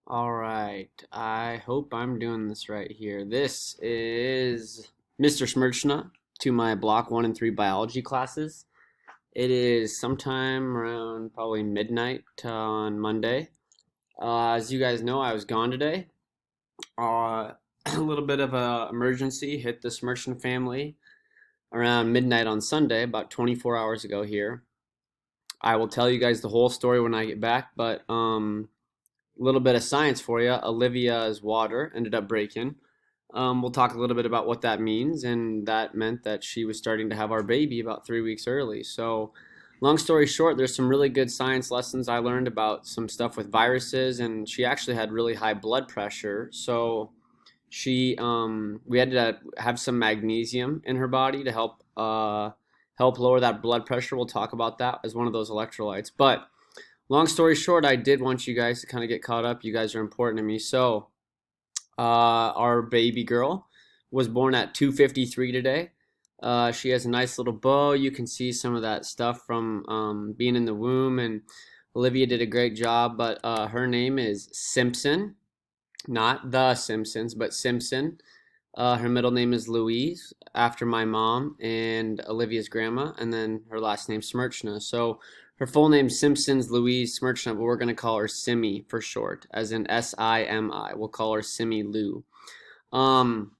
All right. I hope I'm doing this right here. This is Mr. Smirchna to my Block 1 and 3 biology classes. It is sometime around probably midnight on Monday. As you guys know, I was gone today. A little bit of a emergency hit the Smirchna family around midnight on Sunday, about 24 hours ago here. I will tell you guys the whole story when I get back, but a little bit of science for you. Olivia's water ended up breaking. We'll talk a little bit about what that means, and that meant that she was starting to have our baby about 3 weeks early. So, long story short, there's some really good science lessons I learned about some stuff with viruses, and she actually had really high blood pressure. So, we had to have some magnesium in her body to help lower that blood pressure. We'll talk about that as one of those electrolytes, but long story short, I did want you guys to kind of get caught up. You guys are important to me. So, our baby girl was born at 2:53 today. She has a nice little bow. You can see some of that stuff from being in the womb, and Olivia did a great job. But her name is Simpson, not the Simpsons, but Simpson. Her middle name is Louise, after my mom and Olivia's grandma, and then her last name Smirchna. So her full name Simpson's Louise Smirchna, but we're gonna call her Simi for short, as in Simi. We'll call her Simi Lou. Um,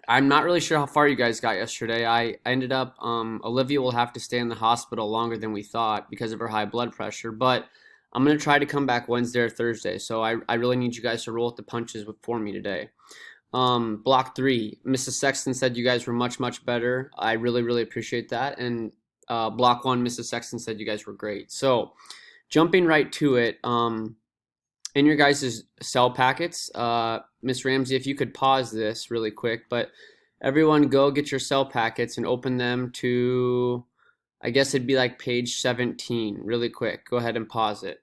I'm not really sure how far you guys got yesterday. I ended up Olivia will have to stay in the hospital longer than we thought because of her high blood pressure, but I'm gonna try to come back Wednesday or Thursday. So I really need you guys to roll with the punches for me today. Block 3, Mrs. Sexton said you guys were much, much better. I really, really appreciate that. And Block 1, Mrs. Sexton said you guys were great. So, jumping right to it, in your guys' cell packets, Miss Ramsey, if you could pause this really quick, but everyone go get your cell packets and open them to, I guess it'd be like page 17, really quick. Go ahead and pause it.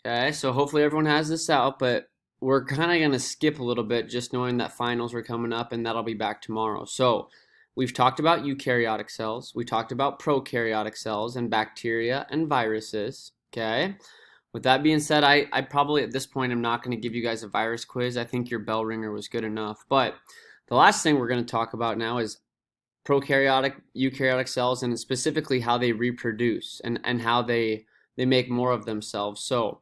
Okay, so hopefully everyone has this out, but we're kind of going to skip a little bit just knowing that finals are coming up and that'll be back tomorrow. So, we've talked about eukaryotic cells, we talked about prokaryotic cells and bacteria and viruses. Okay, with that being said, I probably at this point am not going to give you guys a virus quiz. I think your bell ringer was good enough. But the last thing we're going to talk about now is prokaryotic, eukaryotic cells, and specifically how they reproduce and how they make more of themselves. So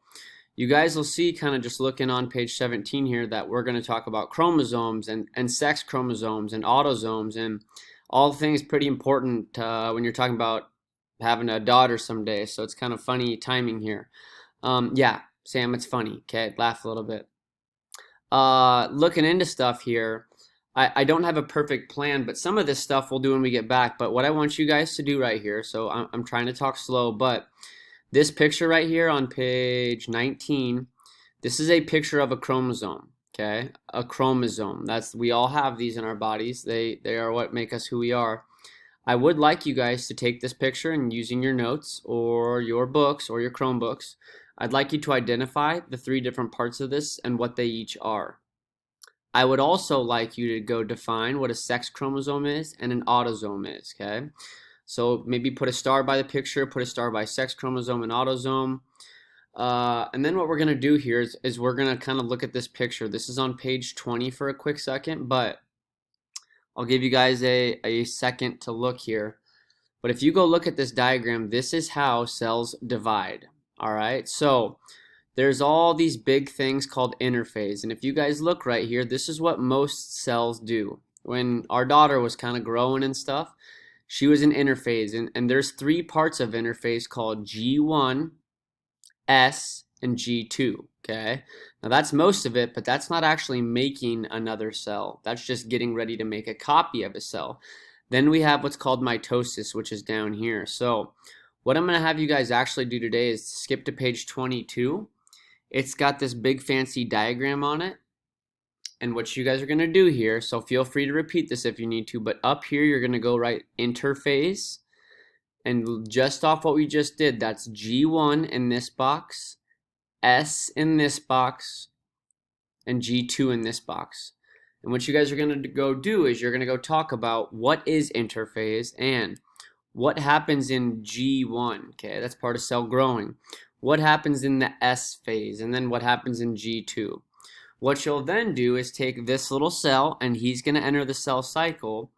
you guys will see, kind of just looking on page 17 here, that we're going to talk about chromosomes and sex chromosomes and autosomes and all things pretty important when you're talking about having a daughter someday. So it's kind of funny timing here. Yeah, Sam, it's funny. Okay, laugh a little bit. Looking into stuff here, I don't have a perfect plan, but some of this stuff we'll do when we get back. But what I want you guys to do right here, so I'm trying to talk slow, but this picture right here on page 19, this is a picture of a chromosome, okay? A chromosome. We all have these in our bodies. They are what make us who we are. I would like you guys to take this picture and, using your notes or your books or your Chromebooks, I'd like you to identify the three different parts of this and what they each are. I would also like you to go define what a sex chromosome is and an autosome is, okay? So maybe put a star by the picture, put a star by sex chromosome and autosome. And then what we're going to do here is we're going to kind of look at this picture. This is on page 20 for a quick second, but I'll give you guys a second to look here. But if you go look at this diagram, this is how cells divide. All right, so there's all these big things called interphase. And if you guys look right here, this is what most cells do. When our daughter was kind of growing and stuff, she was in interphase. And there's three parts of interphase called G1, S, and G2. Okay, now that's most of it, but that's not actually making another cell. That's just getting ready to make a copy of a cell. Then we have what's called mitosis, which is down here. So what I'm going to have you guys actually do today is skip to page 22. It's got this big fancy diagram on it. And what you guys are going to do here, so feel free to repeat this if you need to, but up here you're going to go right interphase. And just off what we just did, that's G1 in this box, S in this box, and G2 in this box. And what you guys are going to go do is you're going to go talk about what is interphase and What happens in G1? Okay, that's part of cell growing. What happens in the S phase? And then what happens in G2? What you'll then do is take this little cell, and he's going to enter the cell cycle.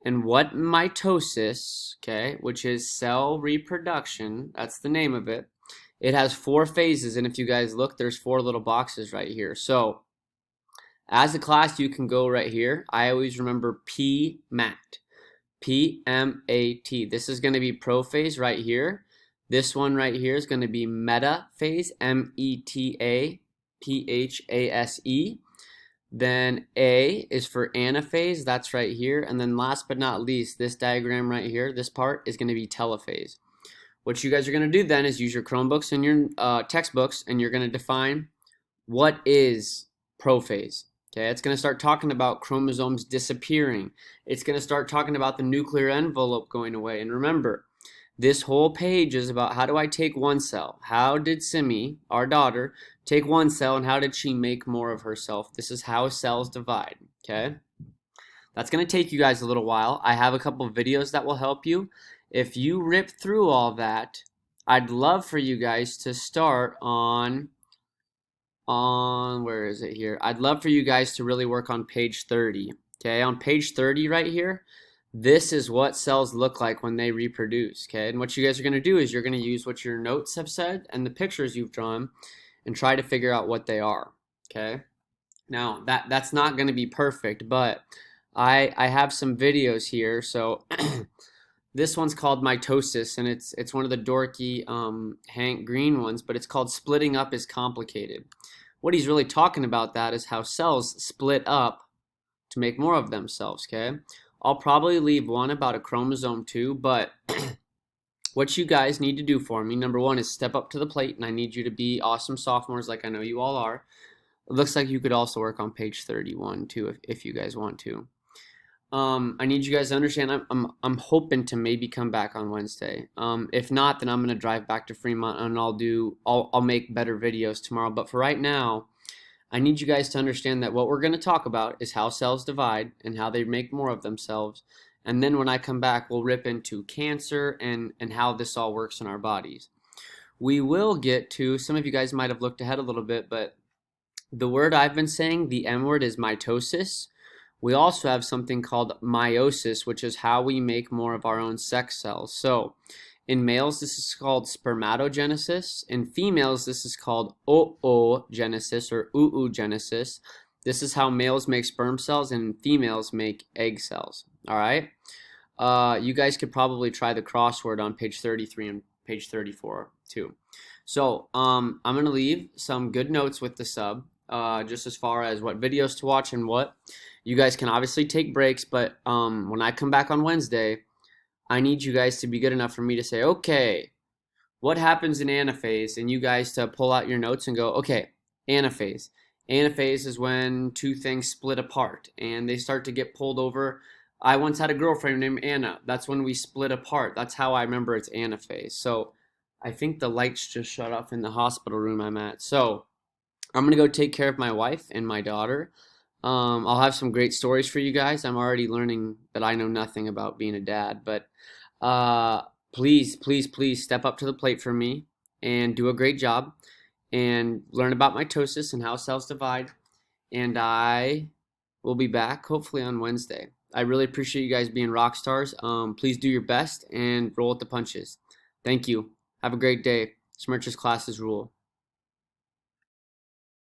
And what mitosis, okay, which is cell reproduction, that's the name of it, it has 4 phases. And if you guys look, there's 4 little boxes right here. So as a class, you can go right here. I always remember PMAT. P-M-A-T. This is going to be prophase right here. This one right here is going to be metaphase, M-E-T-A, P-H-A-S-E. Then A is for anaphase, that's right here. And then last but not least, this diagram right here, this part is going to be telophase. What you guys are going to do then is use your Chromebooks and your textbooks, and you're going to define what is prophase. Okay, it's going to start talking about chromosomes disappearing. It's going to start talking about the nuclear envelope going away. And remember, this whole page is about how do I take one cell? How did Simi, our daughter, take one cell, and how did she make more of herself? This is how cells divide, okay? That's going to take you guys a little while. I have a couple of videos that will help you. If you rip through all that, I'd love for you guys to start on where is it here? I'd love for you guys to really work on page 30. Okay, on page 30 right here, this is what cells look like when they reproduce. Okay, and what you guys are going to do is you're going to use what your notes have said and the pictures you've drawn and try to figure out what they are. Okay, now that's not going to be perfect, but I have some videos here. So this one's called mitosis, and it's one of the dorky Hank Green ones, but it's called splitting up is complicated. What he's really talking about that is how cells split up to make more of themselves, okay? I'll probably leave one about a chromosome 2, but what you guys need to do for me, number one, is step up to the plate, and I need you to be awesome sophomores like I know you all are. It looks like you could also work on page 31 too if you guys want to. I need you guys to understand I'm hoping to maybe come back on Wednesday. If not, then I'm gonna drive back to Fremont and I'll make better videos tomorrow. But for right now, I need you guys to understand that what we're gonna talk about is how cells divide and how they make more of themselves. And then when I come back, we'll rip into cancer and how this all works in our bodies. We will get to, some of you guys might have looked ahead a little bit, but the word I've been saying, the M word, is mitosis. We also have something called meiosis, which is how we make more of our own sex cells. So in males, this is called spermatogenesis. In females, this is called oogenesis or oogenesis. This is how males make sperm cells and females make egg cells. All right. You guys could probably try the crossword on page 33 and page 34 too. So I'm going to leave some good notes with the sub, just as far as what videos to watch and what. You guys can obviously take breaks, but when I come back on Wednesday, I need you guys to be good enough for me to say, okay, what happens in anaphase? And you guys to pull out your notes and go, okay, anaphase. Anaphase is when two things split apart and they start to get pulled over. I once had a girlfriend named Anna. That's when we split apart. That's how I remember it's anaphase. So I think the lights just shut off in the hospital room I'm at. So I'm going to go take care of my wife and my daughter. I'll have some great stories for you guys. I'm already learning that I know nothing about being a dad, but please, please, please step up to the plate for me and do a great job and learn about mitosis and how cells divide. And I will be back hopefully on Wednesday. I really appreciate you guys being rock stars. Please do your best and roll with the punches. Thank you. Have a great day. Smirch's classes rule.